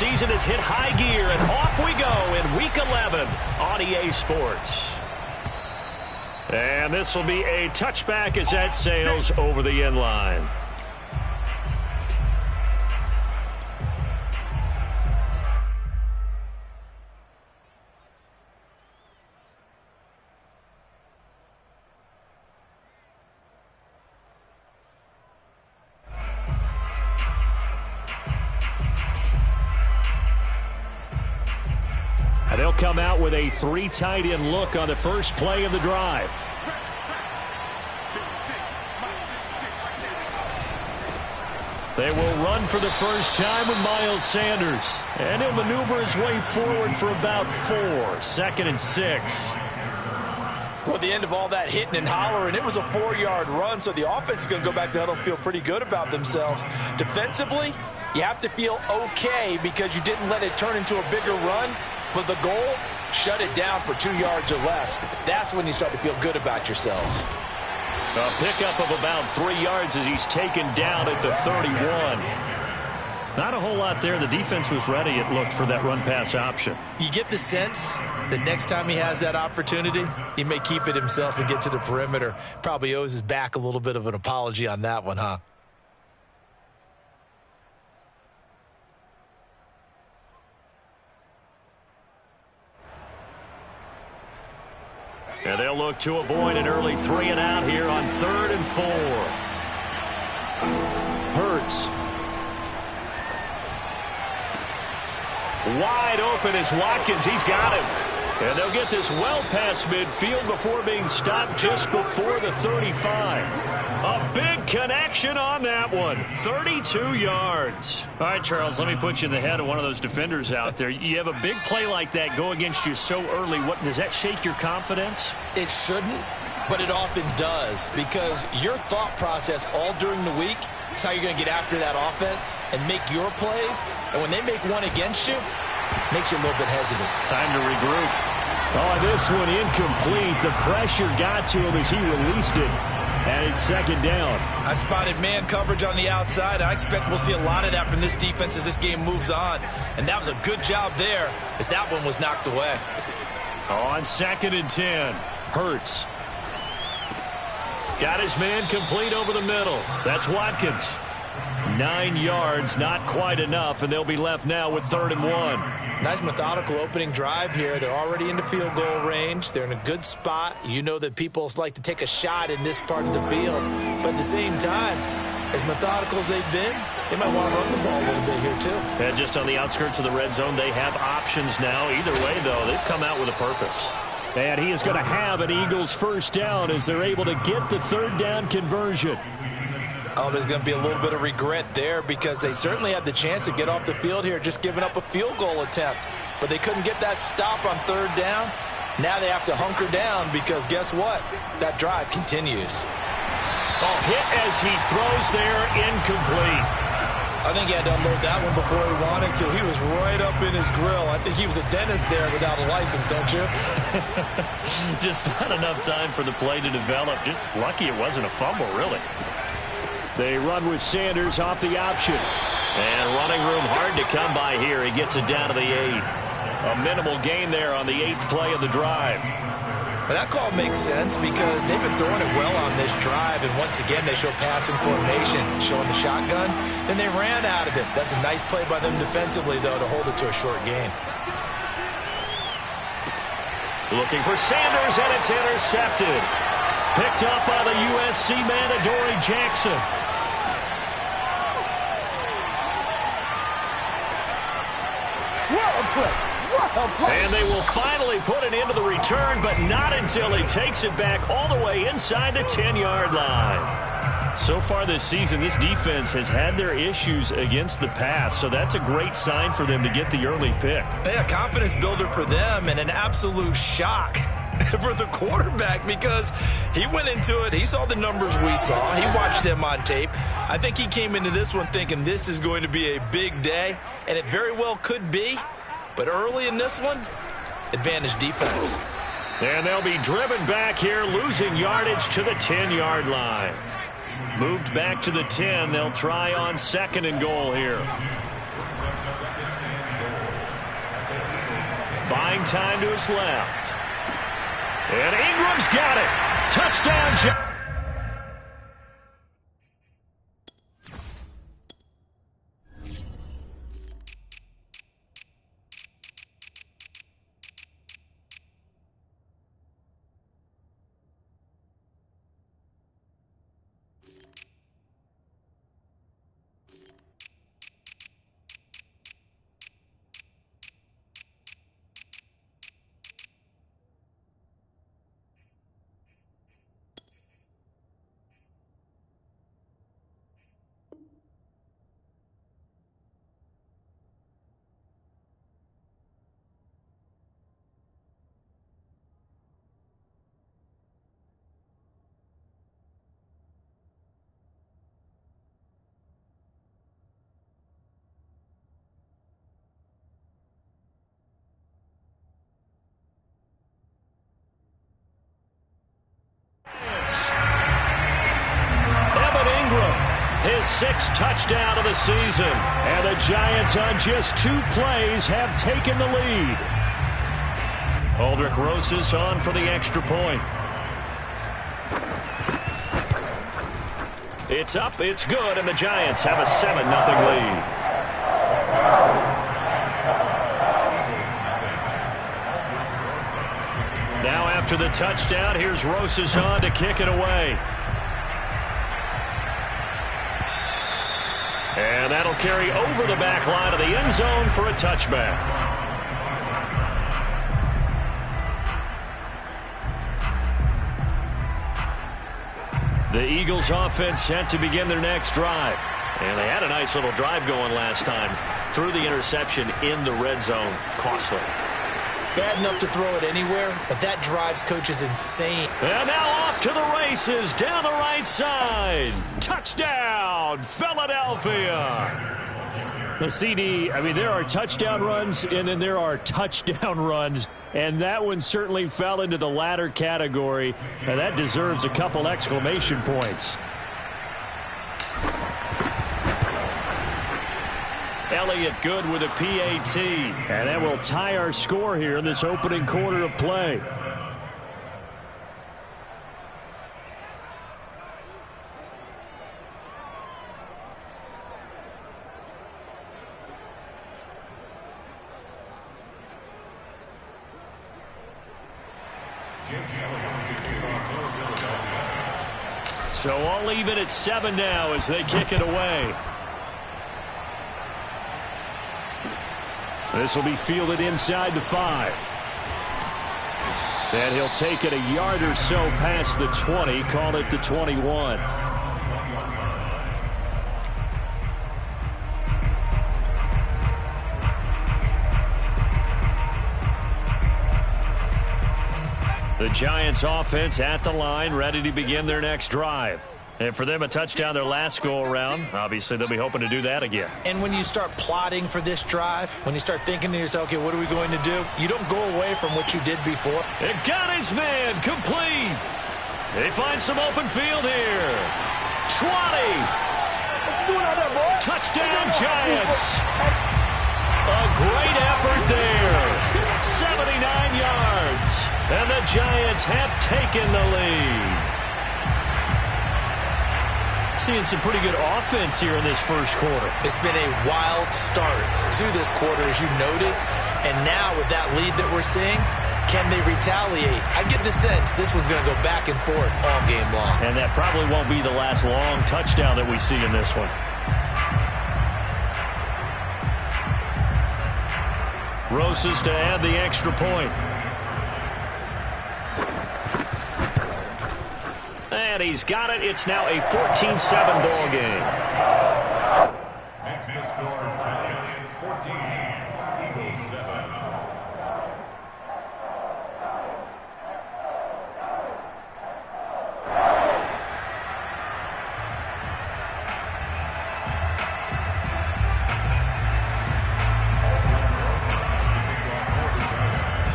season has hit high gear, and off we go in Week 11 on EA Sports. And this will be a touchback as that sails over the end line. And they'll come out with a 3 tight end look on the first play of the drive. They will run for the first time with Miles Sanders. And he'll maneuver his way forward for about 4. 2nd and 6. Well, the end of all that hitting and hollering, it was a 4-yard run, so the offense is going to go back to huddle and feel pretty good about themselves. Defensively, you have to feel okay because you didn't let it turn into a bigger run. But the goal, shut it down for 2 yards or less. That's when you start to feel good about yourselves. A pickup of about 3 yards as he's taken down at the 31. Not a whole lot there. The defense was ready, it looked, for that run-pass option. You get the sense that next time he has that opportunity, he may keep it himself and get to the perimeter. Probably owes his back a little bit of an apology on that one, huh? And they'll look to avoid an early 3 and out here on 3rd and 4. Hurts. Wide open is Watkins. He's got him. And they'll get this well past midfield before being stopped just before the 35. A big connection on that one. 32 yards. All right, Charles, let me put you in the head of one of those defenders out there. You have a big play like that go against you so early. What does that shake your confidence? It shouldn't, but it often does, because your thought process all during the week is how you're going to get after that offense and make your plays. And when they make one against you, it makes you a little bit hesitant. Time to regroup. Oh, this one incomplete. The pressure got to him as he released it. And it's 2nd down. I spotted man coverage on the outside. I expect we'll see a lot of that from this defense as this game moves on. And that was a good job there as that one was knocked away. On 2nd and 10. Hurts. Got his man complete over the middle. That's Watkins. 9 yards, not quite enough, and they'll be left now with 3rd and 1. Nice methodical opening drive here. They're already into field goal range. They're in a good spot. You know that people like to take a shot in this part of the field. But at the same time, as methodical as they've been, they might want to run the ball a little bit here too. And just on the outskirts of the red zone, they have options now. Either way, though, they've come out with a purpose. And he is going to have an Eagles first down as they're able to get the 3rd down conversion. Oh, there's going to be a little bit of regret there because they certainly had the chance to get off the field here, just giving up a field goal attempt. But they couldn't get that stop on 3rd down. Now they have to hunker down because guess what? That drive continues. Oh, hit as he throws there, incomplete. I think he had to unload that one before he wanted to. He was right up in his grill. I think he was a dentist there without a license, don't you? Just not enough time for the play to develop. Just lucky it wasn't a fumble, really. They run with Sanders off the option. And running room hard to come by here. He gets it down to the 8. A minimal gain there on the 8th play of the drive. But that call makes sense because they've been throwing it well on this drive. And once again, they show passing formation, showing the shotgun. Then they ran out of it. That's a nice play by them defensively, though, to hold it to a short gain. Looking for Sanders, and it's intercepted. Picked up by the USC man, Adoree Jackson. And they will finally put it into the return, but not until he takes it back all the way inside the 10-yard line. So far this season, this defense has had their issues against the pass, so that's a great sign for them to get the early pick. Yeah, confidence builder for them and an absolute shock for the quarterback because he went into it. He saw the numbers we saw. He watched them on tape. I think he came into this one thinking this is going to be a big day, and it very well could be. But early in this one, advantage defense. And they'll be driven back here, losing yardage to the 10-yard line. Moved back to the 10. They'll try on 2nd and goal here. buying time to his left. And Ingram's got it. Touchdown, Giants. His sixth touchdown of the season. And the Giants on just 2 plays have taken the lead. Aldrich Rosas on for the extra point. It's up, it's good, and the Giants have a 7-0 lead. Now after the touchdown, here's Rosas on to kick it away. And that'll carry over the back line of the end zone for a touchback. The Eagles offense set to begin their next drive. And they had a nice little drive going last time. Threw the interception in the red zone. Costly. Bad enough to throw it anywhere, but that drives coaches insane. And now off to the races down the right side. Touchdown, Philadelphia. The CD, I mean, there are touchdown runs, and then there are touchdown runs. And that one certainly fell into the latter category. And that deserves a couple exclamation points. Elliott good with a PAT. And that will tie our score here in this opening quarter of play. So all even at 7 now as they kick it away. This will be fielded inside the 5. And he'll take it a yard or so past the 20, call it the 21. The Giants offense at the line, ready to begin their next drive. And for them, a touchdown their last go-around. Obviously, they'll be hoping to do that again. And when you start plotting for this drive, when you start thinking to yourself, okay, what are we going to do? You don't go away from what you did before. It got his man complete. They find some open field here. 20. Touchdown, Giants. A great effort there. 79 yards. And the Giants have taken the lead. Seeing some pretty good offense here in this first quarter. It's been a wild start to this quarter, as you noted. And now with that lead that we're seeing, can they retaliate? I get the sense this one's going to go back and forth all game long. And that probably won't be the last long touchdown that we see in this one. Rosas to add the extra point. And he's got it. It's now a 14-7 ball game. Next to score, Giants 14, Eagles 7.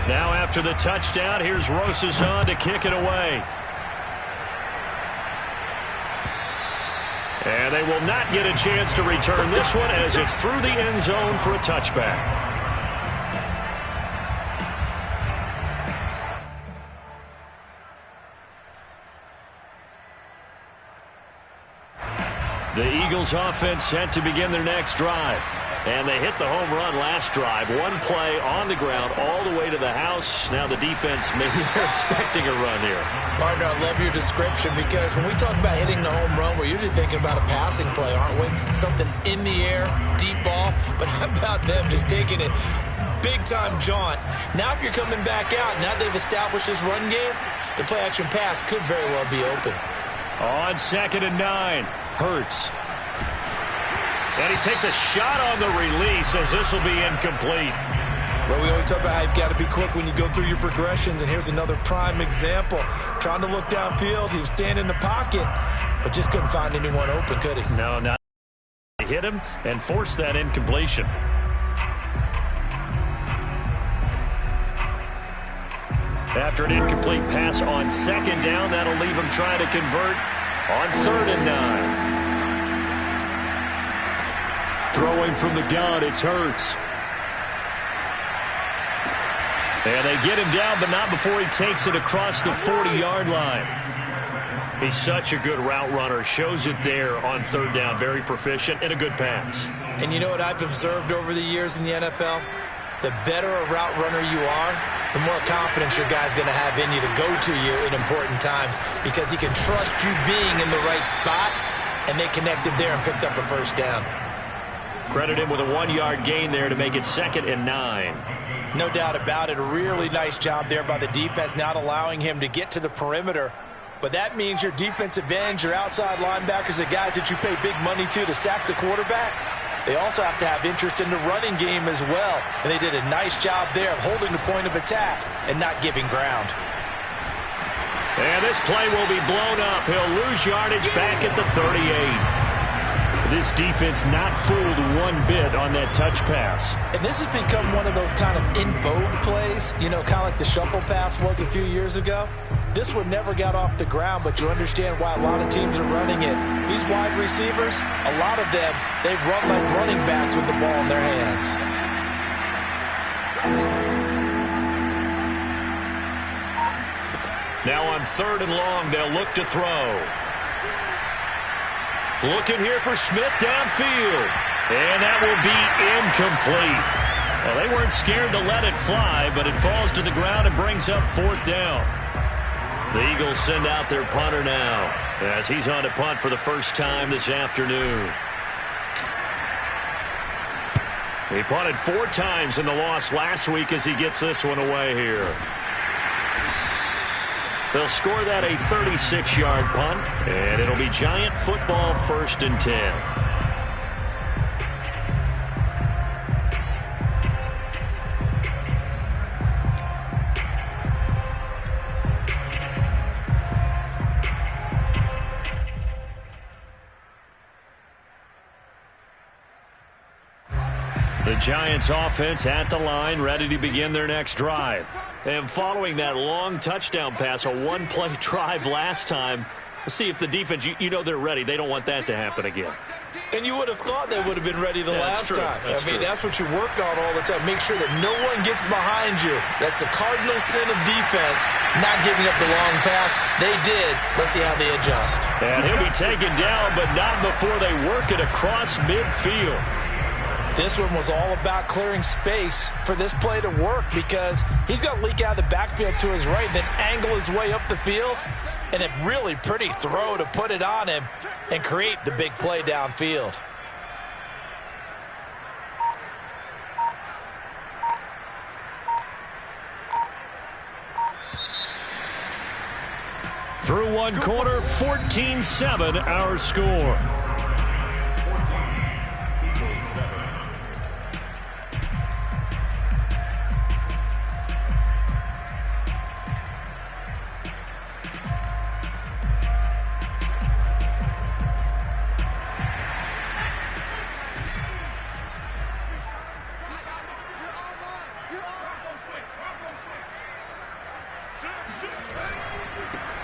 Now after the touchdown, here's Rosas on to kick it away. And they will not get a chance to return this one as it's through the end zone for a touchback. The Eagles offense set to begin their next drive. And they hit the home run last drive. One play on the ground all the way to the house. Now the defense, maybe they're expecting a run here. Partner, I love your description because when we talk about hitting the home run, we're usually thinking about a passing play, aren't we? Something in the air, deep ball. But how about them just taking it big-time jaunt? Now if you're coming back out, now they've established this run game, the play-action pass could very well be open. On 2nd and 9, Hurts. And he takes a shot on the release as this will be incomplete. Well, we always talk about how you've got to be quick when you go through your progressions, and here's another prime example. Trying to look downfield, he was standing in the pocket, but just couldn't find anyone open, could he? No, not. He hit him and forced that incompletion. After an incomplete pass on 2nd down, that'll leave him trying to convert on 3rd and 9. Throwing from the gun, it's Hurts. And they get him down, but not before he takes it across the 40-yard line. He's such a good route runner. Shows it there on 3rd down. Very proficient and a good pass. And you know what I've observed over the years in the NFL? The better a route runner you are, the more confidence your guy's going to have in you to go to you in important times because he can trust you being in the right spot, and they connected there and picked up a 1st down. Credit him with a 1-yard gain there to make it 2nd and 9. No doubt about it. A really nice job there by the defense, not allowing him to get to the perimeter. But that means your defensive ends, your outside linebackers, the guys that you pay big money to sack the quarterback, they also have to have interest in the running game as well. And they did a nice job there of holding the point of attack and not giving ground. And this play will be blown up. He'll lose yardage back at the 38. This defense not fooled one bit on that touch pass. And this has become one of those kind of in vogue plays, you know, kind of like the shuffle pass was a few years ago. This one never got off the ground, but you understand why a lot of teams are running it. These wide receivers, a lot of them, they've run like running backs with the ball in their hands. Now on 3rd and long, they'll look to throw. Looking here for Smith downfield. And that will be incomplete. Well, they weren't scared to let it fly, but it falls to the ground and brings up 4th down. The Eagles send out their punter now as he's on to punt for the first time this afternoon. He punted 4 times in the loss last week as he gets this one away here. They'll score that a 36-yard punt, and it'll be Giant football 1st and 10. The Giants offense at the line, ready to begin their next drive. And following that long touchdown pass, a 1-play drive last time, let's see if the defense, you know they're ready. They don't want that to happen again. And you would have thought they would have been ready the last time. That's what you work on all the time. Make sure that no one gets behind you. That's the cardinal sin of defense, not giving up the long pass. They did. Let's see how they adjust. And he'll be taken down, but not before they work it across midfield. This one was all about clearing space for this play to work because he's going to leak out of the backfield to his right and then angle his way up the field. And a really pretty throw to put it on him and create the big play downfield. Through one quarter, 14-7 our score.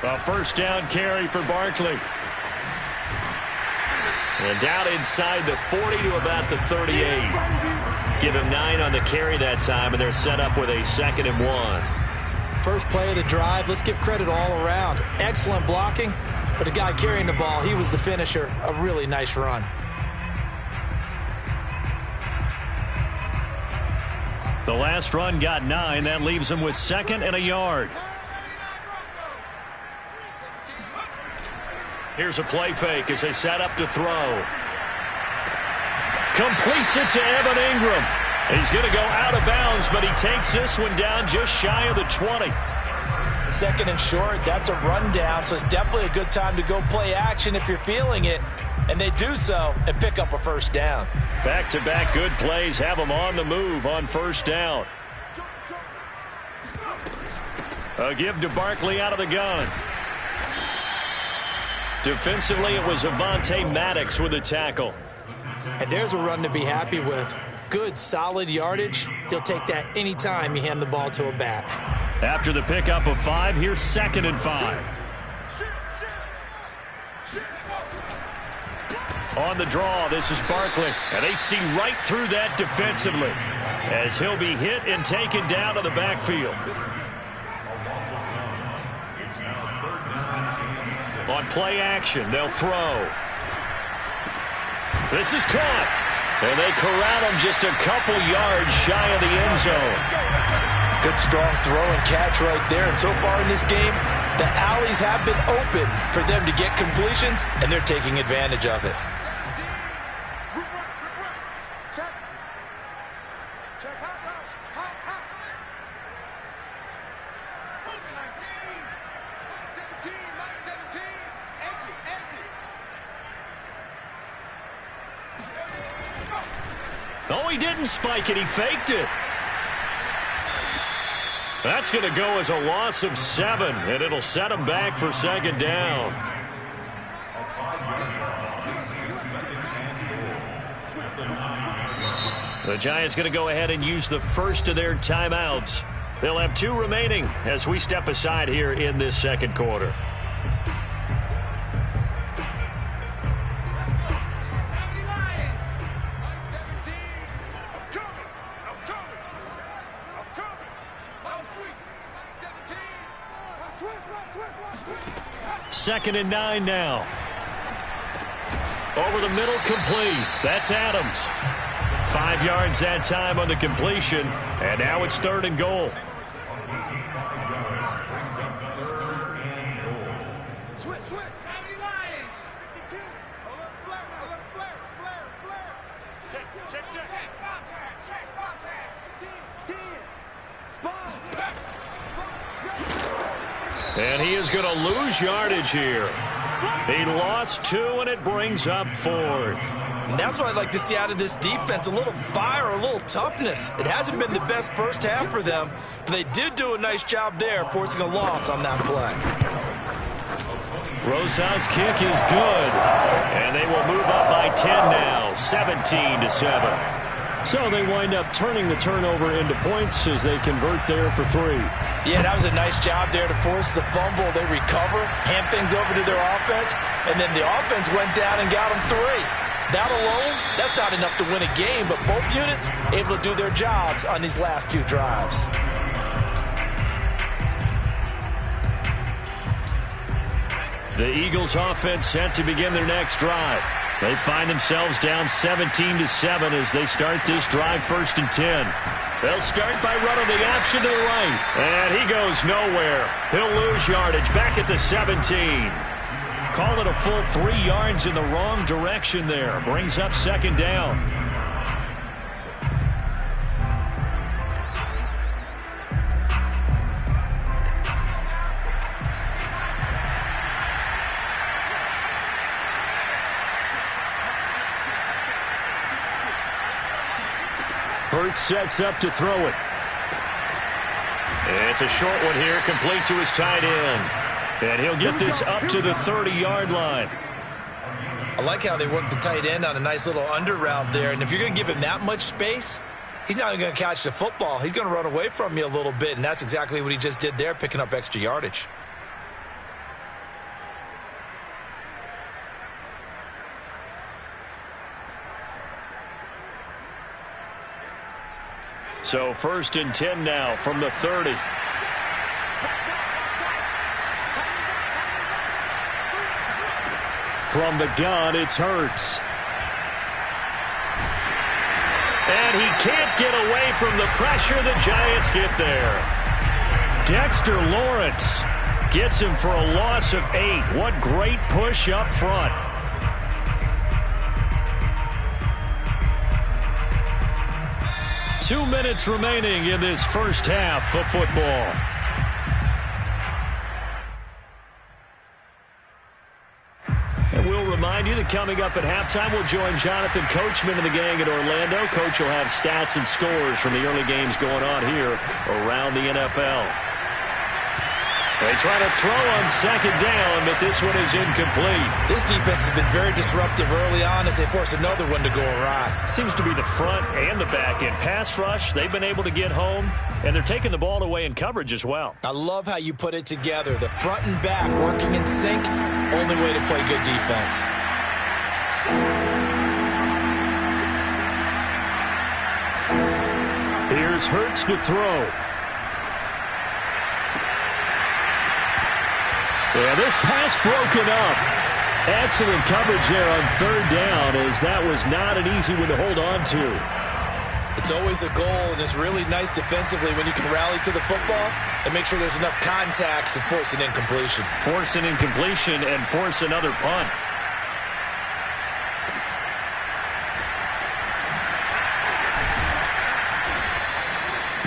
A 1st down carry for Barkley. And down inside the 40 to about the 38. Give him 9 on the carry that time, and they're set up with a 2nd and 1. First play of the drive, let's give credit all around. Excellent blocking, but the guy carrying the ball, he was the finisher. A really nice run. The last run got 9. That leaves him with 2nd and a yard. Here's a play fake as they set up to throw. Completes it to Evan Ingram. He's going to go out of bounds, but he takes this one down just shy of the 20. 2nd and short, that's a rundown, so it's definitely a good time to go play action if you're feeling it. And they do so and pick up a first down. Back-to-back good plays have them on the move on first down. A give to Barkley out of the gun. Defensively, it was Avonte Maddox with a tackle. And there's a run to be happy with. Good, solid yardage. He'll take that anytime you hand the ball to a back. After the pickup of 5, here's 2nd and 5. On the draw, this is Barkley. And they see right through that defensively as he'll be hit and taken down to the backfield. On play action, they'll throw. This is caught. And they corral him just a couple yards shy of the end zone. Good strong throw and catch right there. And so far in this game, the alleys have been open for them to get completions, and they're taking advantage of it. Oh, he didn't spike it. He faked it. That's going to go as a loss of 7, and it'll set him back for 2nd down. The Giants going to go ahead and use the first of their timeouts. They'll have 2 remaining as we step aside here in this second quarter. Second and 9 now. Over the middle, complete. That's Adams. 5 yards that time on the completion, and now it's 3rd and goal. And he is going to lose yardage here. He lost 2, and it brings up 4th. And that's what I'd like to see out of this defense, a little fire, a little toughness. It hasn't been the best first half for them, but they did do a nice job there, forcing a loss on that play. Rosas' kick is good, and they will move up by 10 now, 17-7. So they wind up turning the turnover into points as they convert there for 3. Yeah, that was a nice job there to force the fumble. They recover, hand things over to their offense, and then the offense went down and got them 3. That alone, that's not enough to win a game, but both units able to do their jobs on these last 2 drives. The Eagles offense set to begin their next drive. They find themselves down 17-7 as they start this drive 1st and 10. They'll start by running the option to the right. And he goes nowhere. He'll lose yardage back at the 17. Call it a full 3 yards in the wrong direction there. Brings up 2nd down. Hurts sets up to throw it. It's a short one here, complete to his tight end. And he'll get this up to the 30-yard line. I like how they work the tight end on a nice little under route there. And if you're going to give him that much space, he's not going to catch the football. He's going to run away from you a little bit, and that's exactly what he just did there, picking up extra yardage. So 1st and 10 now from the 30. From the gun, it's Hurts. And he can't get away from the pressure. The Giants get there. Dexter Lawrence gets him for a loss of 8. What great push up front. Two minutes remaining in this first half of football. And we'll remind you that coming up at halftime, we'll join Jonathan Coachman and the gang at Orlando. Coach will have stats and scores from the early games going on here around the NFL. They try to throw on second down, but this one is incomplete. This defense has been very disruptive early on as they force another one to go awry. Seems to be the front and the back end. Pass rush, they've been able to get home, and they're taking the ball away in coverage as well. I love how you put it together. The front and back working in sync, only way to play good defense. Here's Hurts to throw. Yeah, this pass broken up. Excellent coverage there on third down, as that was not an easy one to hold on to. It's always a goal, and it's really nice defensively when you can rally to the football and make sure there's enough contact to force an incompletion. Force an incompletion and force another punt.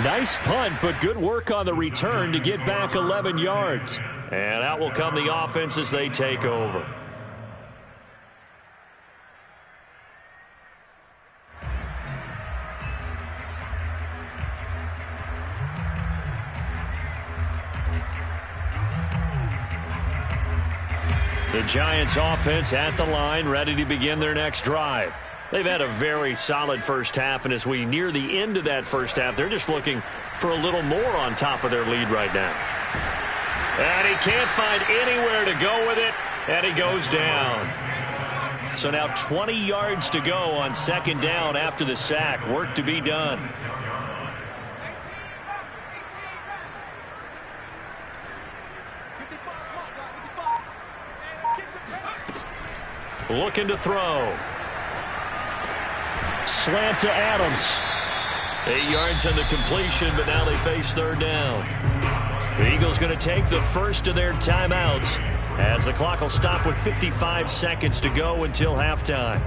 Nice punt, but good work on the return to get back 11 yards. And out will come the offense as they take over. The Giants offense at the line, ready to begin their next drive. They've had a very solid first half, and as we near the end of that first half, they're just looking for a little more on top of their lead right now. And he can't find anywhere to go with it, and he goes down. So now 20 yards to go on second down after the sack. Work to be done. Looking to throw. Slant to Adams. 8 yards on the completion, but now they face third down. The Eagles going to take the first of their timeouts as the clock will stop with 55 seconds to go until halftime.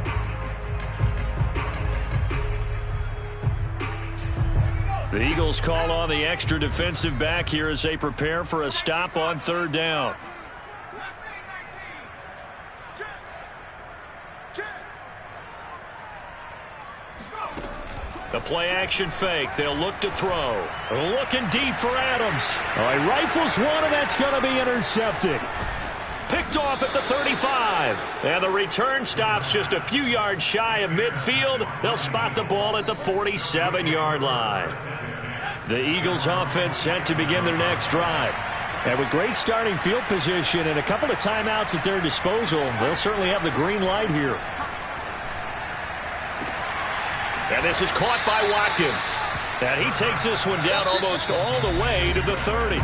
The Eagles call on the extra defensive back here as they prepare for a stop on third down. The play-action fake. They'll look to throw. Looking deep for Adams. He rifles one, and that's going to be intercepted. Picked off at the 35. And the return stops just a few yards shy of midfield. They'll spot the ball at the 47-yard line. The Eagles offense set to begin their next drive. And with great starting field position and a couple of timeouts at their disposal, they'll certainly have the green light here. And this is caught by Watkins. And he takes this one down almost all the way to the 30.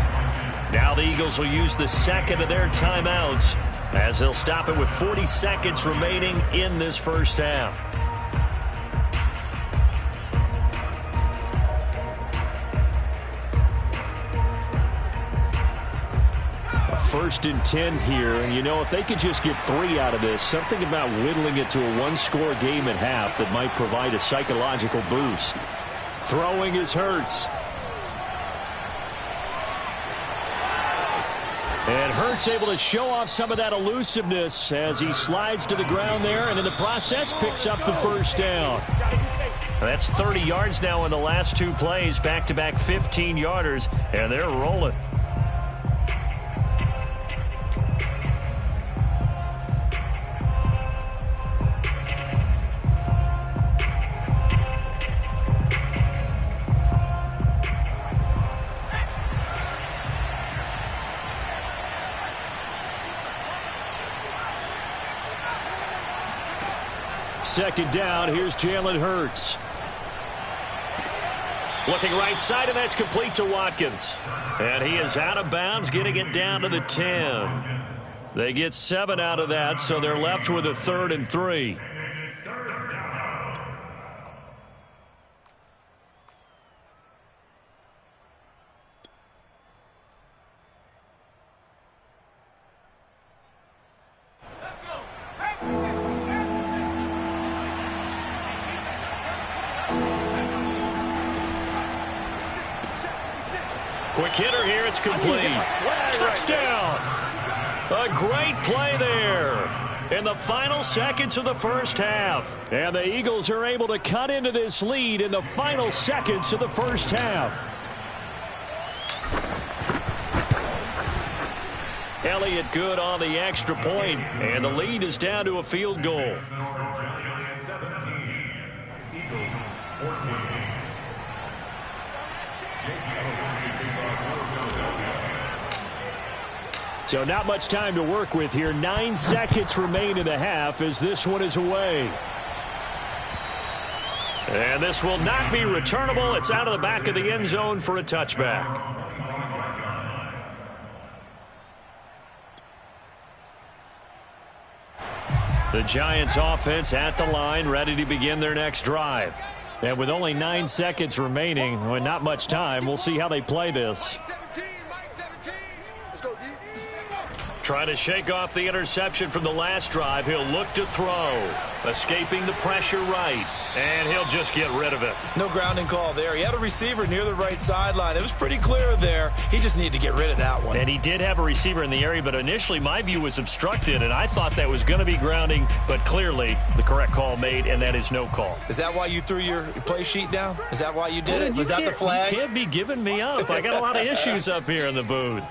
Now the Eagles will use the second of their timeouts as they'll stop it with 40 seconds remaining in this first half. First and 10 here, and you know, if they could just get 3 out of this, something about whittling it to a one-score game at half that might provide a psychological boost. Throwing is Hurts. And Hurts able to show off some of that elusiveness as he slides to the ground there, and in the process picks up the first down. That's 30 yards now in the last 2 plays, back-to-back 15-yarders, and they're rolling. Second down, here's Jalen Hurts. Looking right side, and that's complete to Watkins. And he is out of bounds, getting it down to the 10. They get 7 out of that, so they're left with a 3rd and 3. Quick hitter here, it's complete. Touchdown! A great play there in the final seconds of the first half. And the Eagles are able to cut into this lead in the final seconds of the first half. Elliott good on the extra point, and the lead is down to a field goal. 17, Eagles 14. So not much time to work with here. 9 seconds remain in the half as this one is away. And this will not be returnable. It's out of the back of the end zone for a touchback. The Giants offense at the line, ready to begin their next drive. And with only 9 seconds remaining, and not much time, we'll see how they play this. Trying to shake off the interception from the last drive. He'll look to throw. Escaping the pressure right. And he'll just get rid of it. No grounding call there. He had a receiver near the right sideline. It was pretty clear there. He just needed to get rid of that one. And he did have a receiver in the area, but initially my view was obstructed, and I thought that was going to be grounding, but clearly the correct call made, and that is no call. Is that why you threw your play sheet down? Is that why you did it? Was that the flag? You can't be giving me up. I got a lot of issues up here in the booth.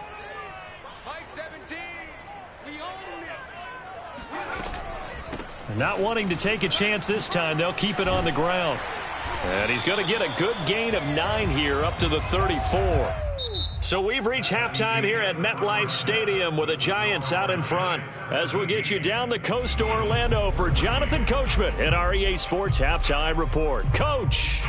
Not wanting to take a chance this time, they'll keep it on the ground. And he's going to get a good gain of 9 here up to the 34. So we've reached halftime here at MetLife Stadium with the Giants out in front. As we'll get you down the coast to Orlando for Jonathan Coachman at our EA Sports Halftime Report. Coach!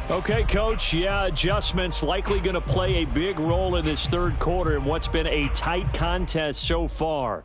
Okay, Coach, yeah, adjustments likely going to play a big role in this third quarter in what's been a tight contest so far.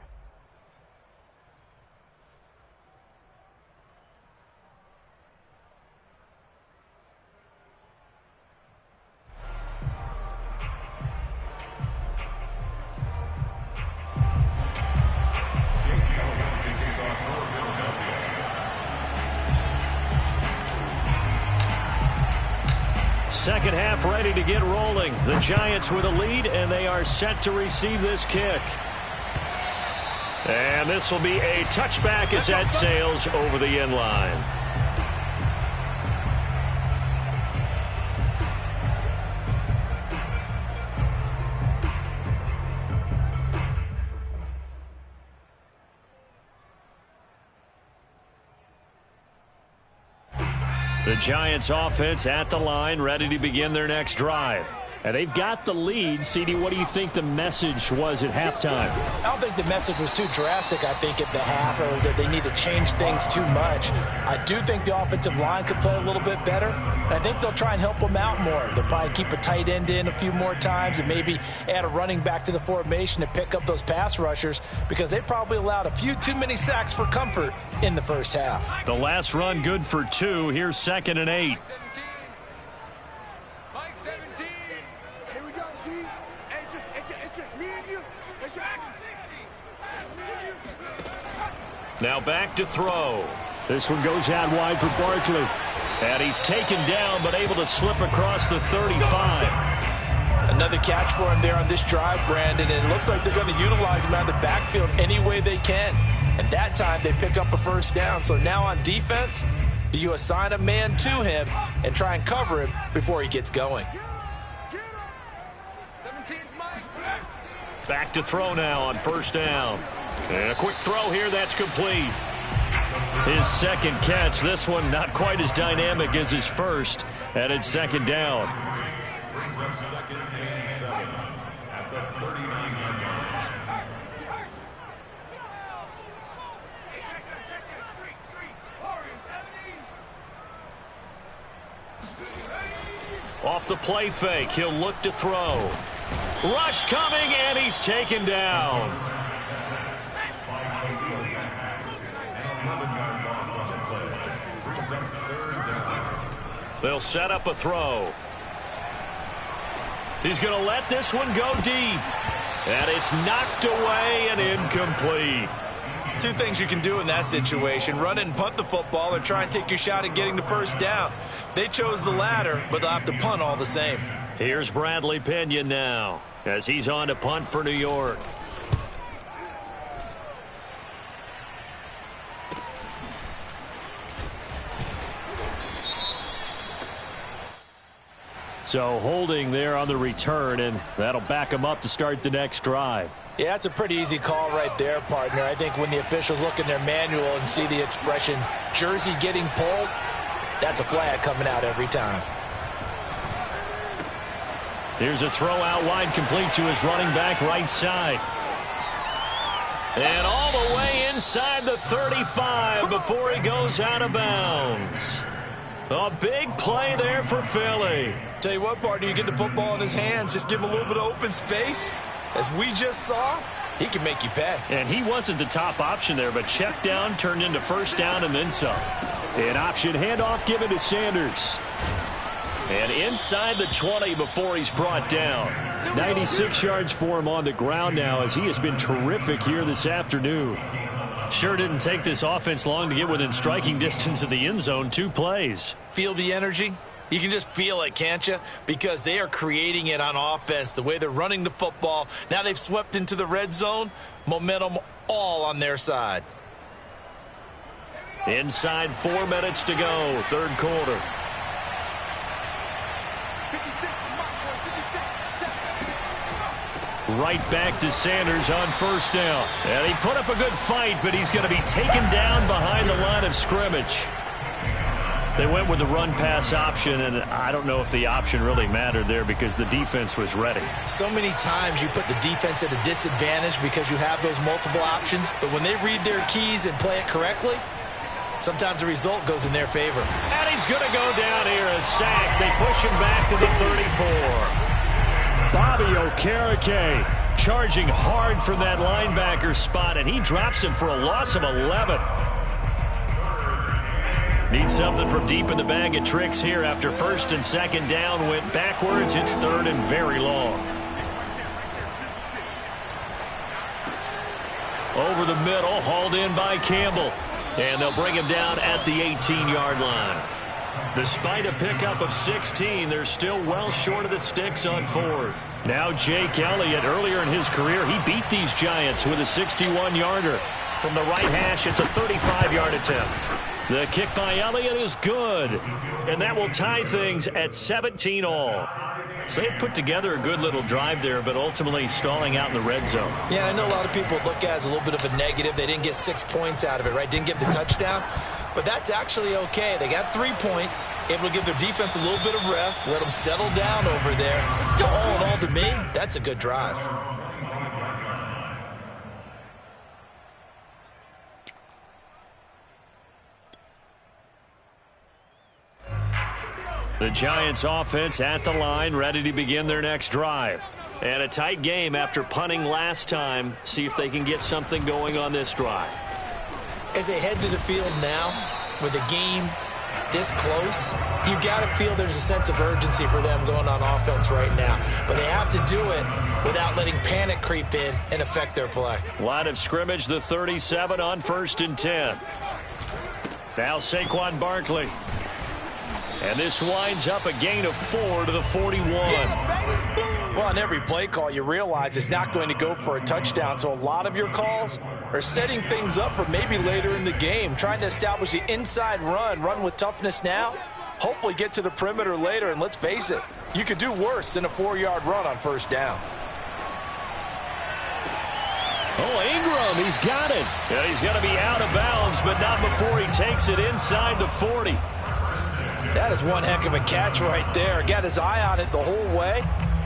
Second half ready to get rolling. The Giants with a lead, and they are set to receive this kick. And this will be a touchback as that sails over the end line. The Giants offense at the line, ready to begin their next drive. And they've got the lead. CD, what do you think the message was at halftime? I don't think the message was too drastic, I think, at the half, or that they need to change things too much. I do think the offensive line could play a little bit better. And I think they'll try and help them out more. They'll probably keep a tight end in a few more times and maybe add a running back to the formation to pick up those pass rushers, because they probably allowed a few too many sacks for comfort in the first half. The last run good for 2. Here's 2nd and 8. Now back to throw. This one goes out wide for Barkley. And he's taken down, but able to slip across the 35. Another catch for him there on this drive, Brandon. And it looks like they're going to utilize him out of the backfield any way they can. And that time they pick up a first down. So now on defense, do you assign a man to him and try and cover him before he gets going? Back to throw now on first down. And a quick throw here, that's complete. His second catch, this one not quite as dynamic as his first, and it's 2nd down. Brings up 2nd and 7 at the 39-yard line. off the play fake. He'll look to throw. Rush coming, and he's taken down. They'll set up a throw. He's going to let this one go deep. And it's knocked away and incomplete. Two things you can do in that situation: run it and punt the football, or try and take your shot at getting the first down. They chose the latter, but they'll have to punt all the same. Here's Bradley Pinion now as he's on to punt for New York. So holding there on the return, and that'll back him up to start the next drive. Yeah, it's a pretty easy call right there, partner. I think when the officials look in their manual and see the expression jersey getting pulled, that's a flag coming out every time. Here's a throw out wide, complete to his running back right side. And all the way inside the 35 before he goes out of bounds. A big play there for Philly. Tell you what, partner, you get the football in his hands, just give him a little bit of open space. As we just saw, he can make you pay. And he wasn't the top option there, but check down turned into first down and then some. An option handoff given to Sanders. And inside the 20 before he's brought down. 96 yards for him on the ground now, as he has been terrific here this afternoon. Sure didn't take this offense long to get within striking distance of the end zone. 2 plays. Feel the energy? You can just feel it, can't you? Because they are creating it on offense, the way they're running the football. Now they've swept into the red zone. Momentum all on their side. Inside 4 minutes to go, third quarter. Right back to Sanders on first down. And he put up a good fight, but he's going to be taken down behind the line of scrimmage. They went with the run-pass option, and I don't know if the option really mattered there because the defense was ready. So many times you put the defense at a disadvantage because you have those multiple options, but when they read their keys and play it correctly, sometimes the result goes in their favor. And he's going to go down here, a sack. They push him back to the 34. Bobby Okereke charging hard from that linebacker spot, and he drops him for a loss of 11. Need something from deep in the bag of tricks here after first and second down went backwards. It's third and very long. Over the middle, hauled in by Campbell. And they'll bring him down at the 18-yard line. Despite a pickup of 16, they're still well short of the sticks on fourth. Now Jake Elliott, earlier in his career, he beat these Giants with a 61-yarder. From the right hash, it's a 35-yard attempt. The kick by Elliott is good, and that will tie things at 17 all. So they put together a good little drive there, but ultimately stalling out in the red zone. Yeah, I know a lot of people look at it as a little bit of a negative. They didn't get 6 points out of it, right? Didn't get the touchdown. But that's actually okay. They got 3 points, able to give their defense a little bit of rest, let them settle down over there. So all in all, to me, that's a good drive. The Giants offense at the line, ready to begin their next drive. And a tight game after punting last time. See if they can get something going on this drive. As they head to the field now, with the game this close, you've got to feel there's a sense of urgency for them going on offense right now. But they have to do it without letting panic creep in and affect their play. Line of scrimmage, the 37 on first and 10. Now Saquon Barkley. And this winds up a gain of 4 to the 41. Well, on every play call, you realize it's not going to go for a touchdown. So a lot of your calls are setting things up for maybe later in the game, trying to establish the inside run with toughness now, hopefully get to the perimeter later. And let's face it, you could do worse than a 4-yard run on first down. Oh, Ingram, he's got it. Yeah, he's going to be out of bounds, but not before he takes it inside the 40. That is one heck of a catch right there. Got his eye on it the whole way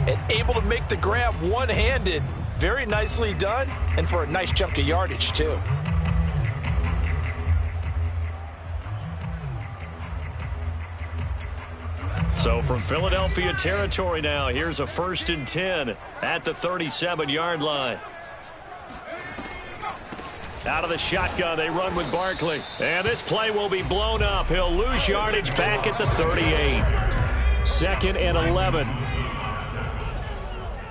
and able to make the grab one-handed. Very nicely done, and for a nice chunk of yardage, too. So from Philadelphia territory now, here's a 1st and 10 at the 37-yard line. Out of the shotgun, they run with Barkley. And this play will be blown up. He'll lose yardage back at the 38. 2nd and 11. A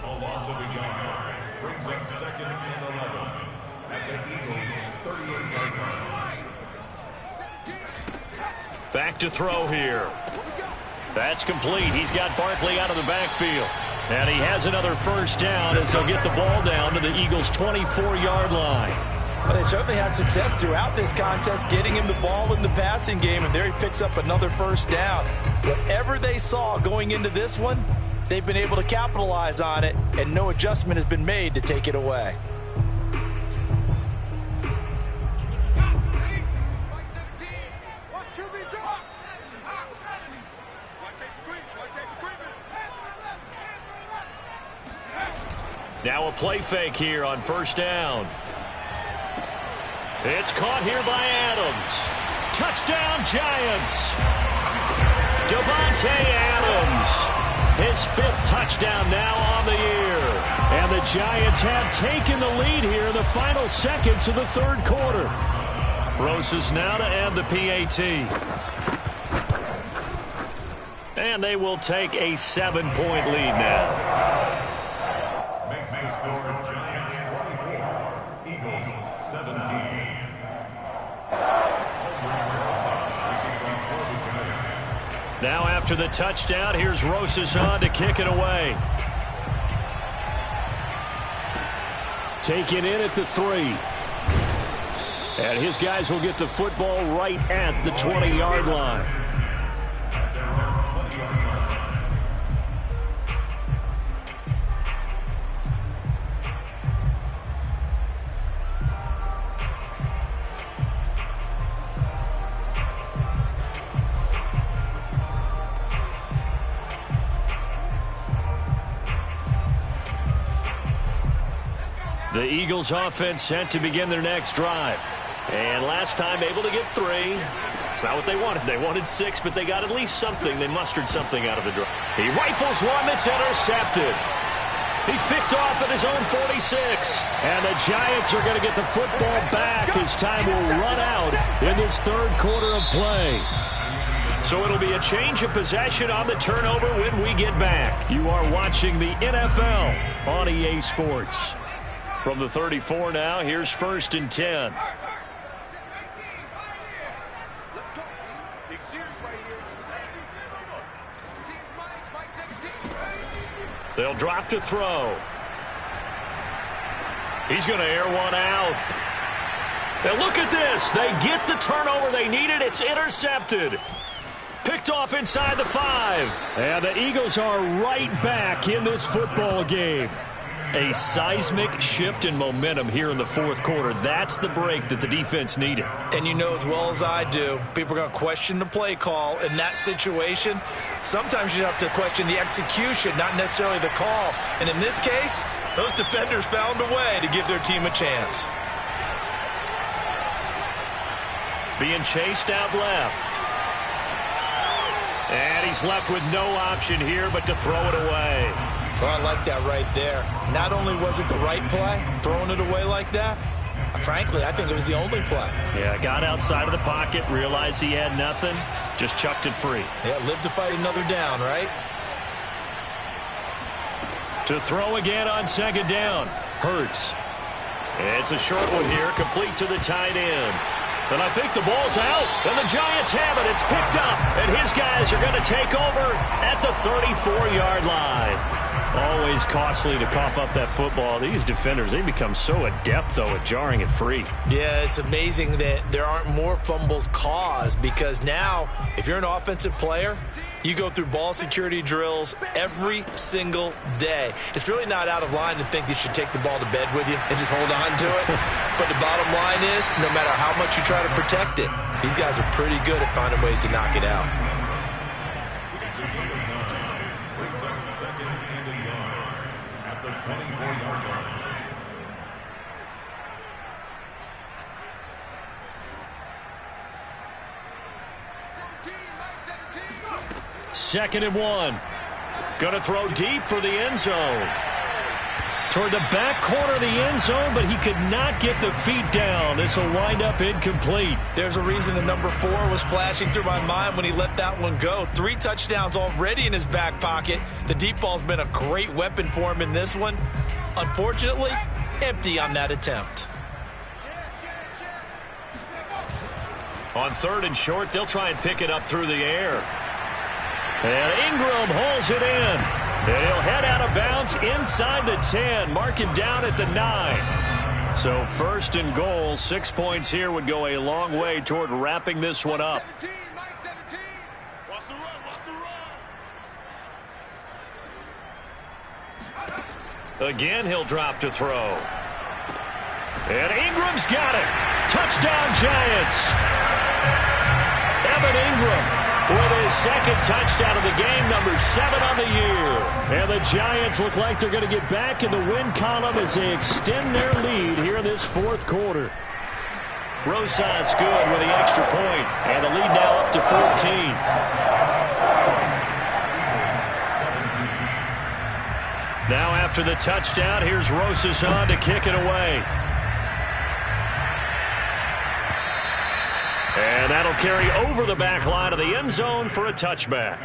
loss of a yard brings up 2nd and 11 at the Eagles' 38-yard line. Back to throw here. That's complete. He's got Barkley out of the backfield. And he has another 1st down as he'll get the ball down to the Eagles' 24-yard line. Well, they certainly had success throughout this contest getting him the ball in the passing game, and there he picks up another 1st down. Whatever they saw going into this one, they've been able to capitalize on it, and no adjustment has been made to take it away. Now a play fake here on 1st down. It's caught here by Adams. Touchdown, Giants. Devontae Adams. His 5th touchdown now on the year. And the Giants have taken the lead here in the final seconds of the 3rd quarter. Roses now to end the PAT. And they will take a 7-point lead now. Makes the score Giants 24, Eagles 17. Now after the touchdown, here's Roses on to kick it away. Taken in at the 3. And his guys will get the football right at the 20-yard line. The Eagles offense set to begin their next drive. And last time able to get 3. It's not what they wanted. They wanted 6, but they got at least something. They mustered something out of the drive. He rifles one that's intercepted. He's picked off at his own 46. And the Giants are going to get the football back as time will run out in this 3rd quarter of play. So it'll be a change of possession on the turnover when we get back. You are watching the NFL on EA Sports. From the 34 now, here's 1st and 10. They'll drop to throw. He's going to air one out. And look at this. They get the turnover they needed. It's intercepted. Picked off inside the 5. And the Eagles are right back in this football game. A seismic shift in momentum here in the 4th quarter. That's the break that the defense needed. And you know as well as I do, people are going to question the play call in that situation. Sometimes you have to question the execution, not necessarily the call. And in this case, those defenders found a way to give their team a chance. Being chased out left. And he's left with no option here but to throw it away. Well, I like that right there. Not only was it the right play, throwing it away like that, frankly, I think it was the only play. Yeah, got outside of the pocket, realized he had nothing, just chucked it free. Yeah, live to fight another down, right? To throw again on 2nd down. Hurts. It's a short one here, complete to the tight end. And I think the ball's out, and the Giants have it. It's picked up, and his guys are going to take over at the 34-yard line. Always costly to cough up that football. These defenders, they become so adept, though, at jarring it free. Yeah, it's amazing that there aren't more fumbles caused because now, if you're an offensive player, you go through ball security drills every single day. It's really not out of line to think that you should take the ball to bed with you and just hold on to it. But the bottom line is, no matter how much you try to protect it, these guys are pretty good at finding ways to knock it out. 2nd and 1. Going to throw deep for the end zone. Toward the back corner of the end zone, but he could not get the feet down. This will wind up incomplete. There's a reason the number 4 was flashing through my mind when he let that one go. 3 touchdowns already in his back pocket. The deep ball's been a great weapon for him in this one. Unfortunately, empty on that attempt. On 3rd and short, they'll try and pick it up through the air. And Ingram hauls it in. And he'll head out of bounds inside the 10, mark him down at the 9. So 1st and goal, 6 points here would go a long way toward wrapping this one up. 17. Watch the run. Again, he'll drop to throw. And Ingram's got it. Touchdown, Giants. Evan Ingram with his 2nd touchdown of the game, number 7 on the year. And the Giants look like they're going to get back in the win column as they extend their lead here in this 4th quarter. Rosas good with the extra point, and the lead now up to 14. Now after the touchdown, here's Rosas on to kick it away. And that'll carry over the back line of the end zone for a touchback.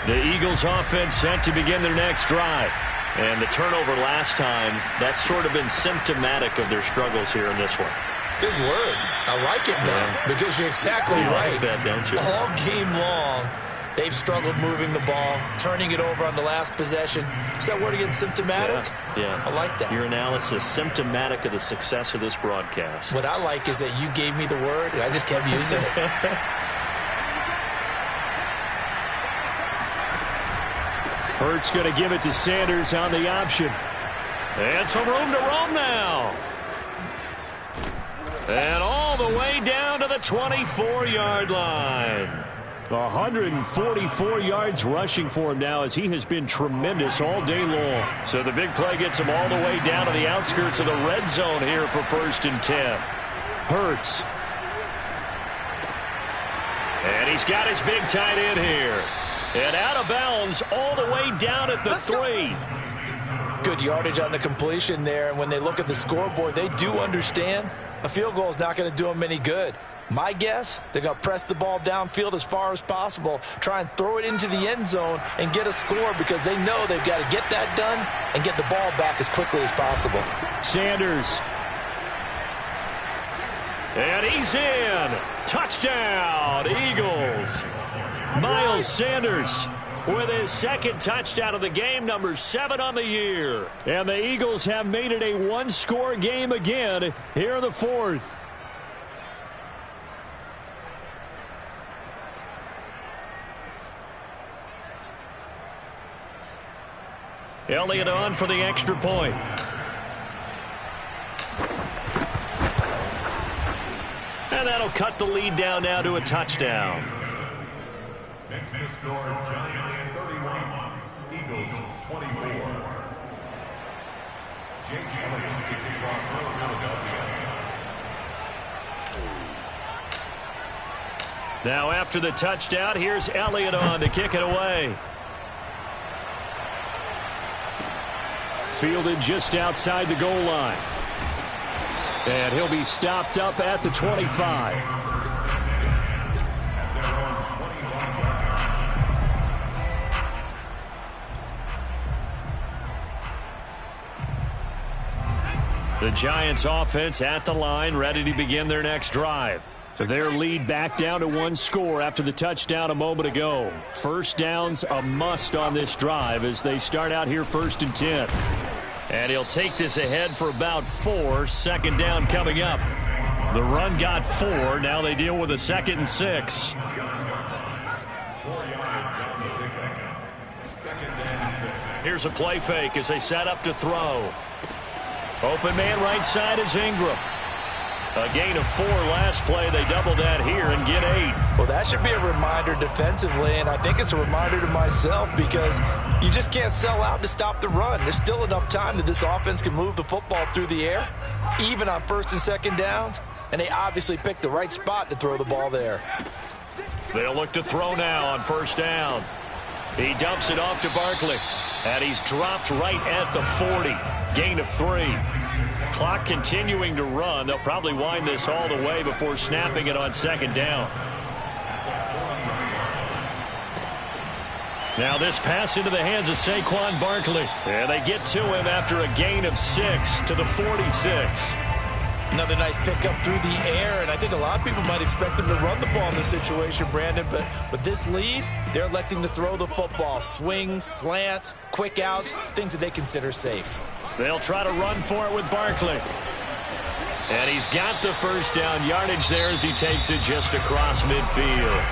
The Eagles offense set to begin their next drive. And the turnover last time, that's sort of been symptomatic of their struggles here in this one. Big word. I like it, though, because you're exactly right. Like that, don't you? All game long, they've struggled moving the ball, turning it over on the last possession. Is that word again, symptomatic? Yeah. I like that. Your analysis, symptomatic of the success of this broadcast. What I like is that you gave me the word, and I just kept using it. Hurts going to give it to Sanders on the option. And some room to roam now. And all the way down to the 24-yard line. 144 yards rushing for him now as he has been tremendous all day long. So the big play gets him all the way down to the outskirts of the red zone here for 1st and 10. Hurts. And he's got his big tight end here. And out of bounds all the way down at the 3. Good yardage on the completion there. And when they look at the scoreboard, they do understand a field goal is not going to do them any good. My guess, they're going to press the ball downfield as far as possible, try and throw it into the end zone and get a score because they know they've got to get that done and get the ball back as quickly as possible. Sanders. And he's in. Touchdown, Eagles. Miles Sanders with his 2nd touchdown of the game, number 7 on the year. And the Eagles have made it a one-score game again here in the 4th. Elliott on for the extra point. And that'll cut the lead down now to a touchdown. Next to score, Giants 31, Eagles 24. Jake Elliott to kick off for Philadelphia. Now after the touchdown, here's Elliott on to kick it away. Fielded just outside the goal line. And he'll be stopped up at the 25. The Giants offense at the line, ready to begin their next drive. So their lead back down to 1 score after the touchdown a moment ago. First down's a must on this drive as they start out here 1st and 10. And he'll take this ahead for about 4. 2nd down coming up. The run got 4. Now they deal with a 2nd and 6. 4 yards on the pickup. 2nd and 6. Here's a play fake as they set up to throw. Open man right side is Ingram. A gain of 4 last play. They double that here and get 8. Well, that should be a reminder defensively, and I think it's a reminder to myself because you just can't sell out to stop the run. There's still enough time that this offense can move the football through the air, even on 1st and 2nd downs, and they obviously picked the right spot to throw the ball there. They'll look to throw now on 1st down. He dumps it off to Barkley, and he's dropped right at the 40. Gain of 3. Clock continuing to run. They'll probably wind this all the way before snapping it on 2nd down. Now this pass into the hands of Saquon Barkley. And they get to him after a gain of 6 to the 46. Another nice pickup through the air, and I think a lot of people might expect them to run the ball in this situation, Brandon, but with this lead, they're electing to throw the football. Swings, slants, quick outs, things that they consider safe. They'll try to run for it with Barkley. And he's got the 1st down yardage there as he takes it just across midfield.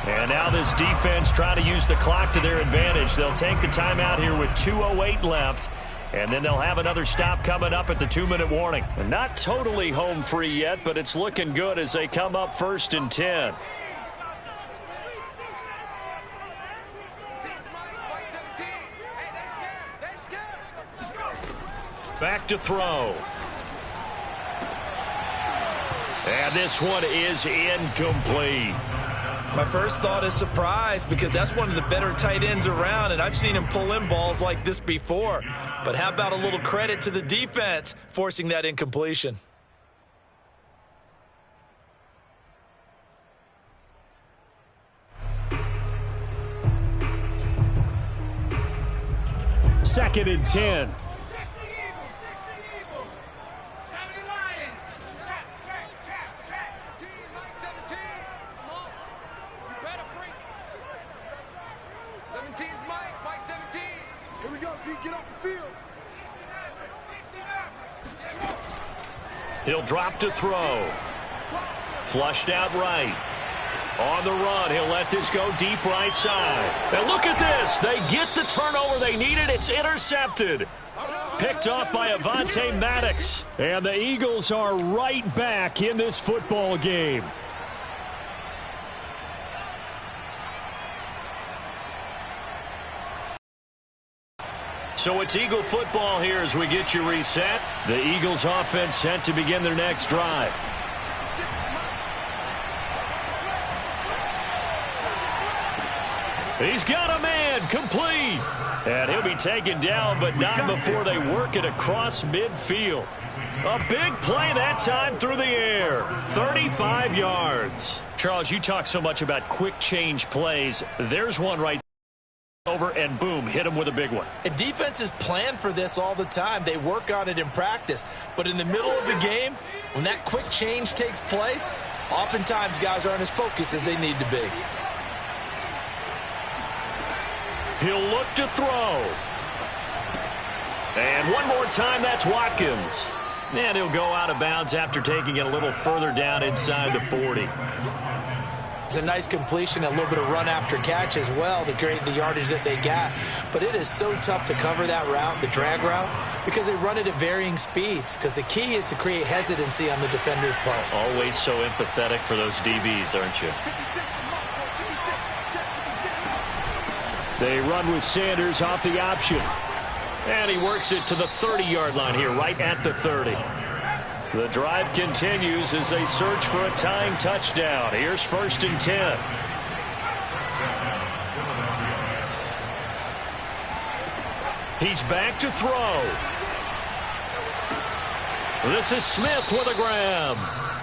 And now this defense trying to use the clock to their advantage. They'll take the timeout here with 2:08 left. And then they'll have another stop coming up at the 2-minute warning. Not totally home free yet, but it's looking good as they come up 1st and 10. Back to throw. And this one is incomplete. My first thought is surprise because that's one of the better tight ends around, and I've seen him pull in balls like this before. But how about a little credit to the defense forcing that incompletion? Second and 10. He'll drop to throw. Flushed out right. On the run, he'll let this go deep right side. And look at this. They get the turnover they needed. It's intercepted. Picked off by Avonte Maddox. And the Eagles are right back in this football game. So it's Eagle football here as we get you reset. The Eagles offense set to begin their next drive. He's got a man, complete. And he'll be taken down, but not before they work it across midfield. A big play that time through the air. 35 yards. Charles, you talk so much about quick change plays. There's one right over, and boom, hit him with a big one. And defenses plan for this all the time. They work on it in practice. But in the middle of the game, when that quick change takes place, oftentimes guys aren't as focused as they need to be. He'll look to throw. And one more time, that's Watkins. And he'll go out of bounds after taking it a little further down inside the 40. It's a nice completion, a little bit of run after catch as well to create the yardage that they got. But it is so tough to cover that route, the drag route, because they run it at varying speeds. Because the key is to create hesitancy on the defender's part. Always so empathetic for those DBs, aren't you? They run with Sanders off the option. And he works it to the 30-yard line here, right at the 30. The drive continues as they search for a tying touchdown. Here's 1st and 10. He's back to throw. This is Smith with a grab.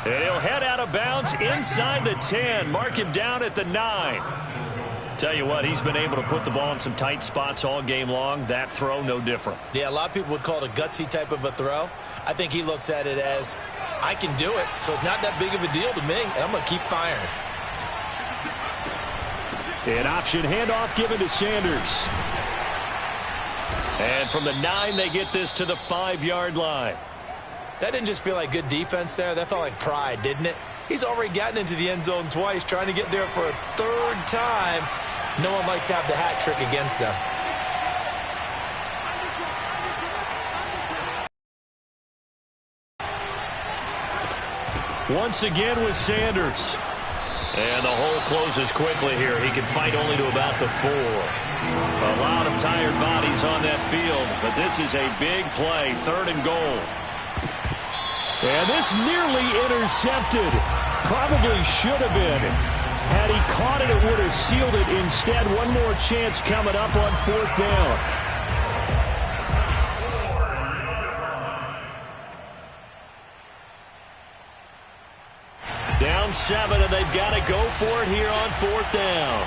And he'll head out of bounds inside the 10. Mark him down at the 9. Tell you what, he's been able to put the ball in some tight spots all game long. That throw, no different. Yeah, a lot of people would call it a gutsy type of a throw. I think he looks at it as, I can do it, so it's not that big of a deal to me, and I'm going to keep firing. An option handoff given to Sanders. And from the 9, they get this to the 5-yard line. That didn't just feel like good defense there. That felt like pride, didn't it? He's already gotten into the end zone twice, trying to get there for a 3rd time. No one likes to have the hat trick against them. Once again with Sanders. And the hole closes quickly here. He can fight only to about the 4. A lot of tired bodies on that field, but this is a big play, 3rd and goal. And this nearly intercepted. Probably should have been. Had he caught it, it would have sealed it. Instead, one more chance coming up on 4th down. Down 7, and they've got to go for it here on 4th down.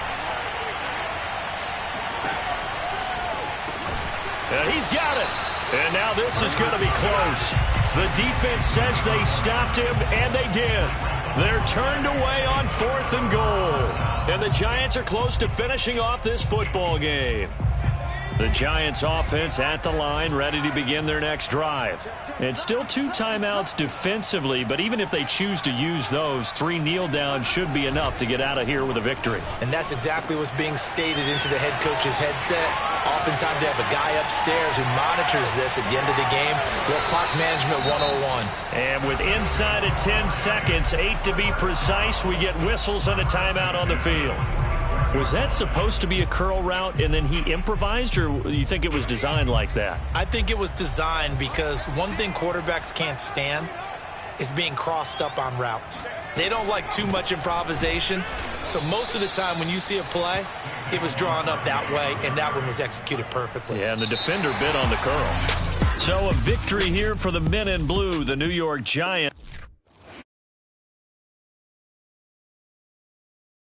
And he's got it. And now this is going to be close. The defense says they stopped him, and they did. They're turned away on 4th and goal. And the Giants are close to finishing off this football game. The Giants offense at the line, ready to begin their next drive. And still 2 timeouts defensively, but even if they choose to use those, 3 kneel downs should be enough to get out of here with a victory. And that's exactly what's being stated into the head coach's headset. Oftentimes they have a guy upstairs who monitors this at the end of the game. Little clock management 101. And with inside of 10 seconds, 8 to be precise, we get whistles and a timeout on the field. Was that supposed to be a curl route and then he improvised, or do you think it was designed like that? I think it was designed because one thing quarterbacks can't stand is being crossed up on routes. They don't like too much improvisation. So most of the time when you see a play, it was drawn up that way, and that one was executed perfectly. Yeah, and the defender bit on the curl. So a victory here for the men in blue, the New York Giants.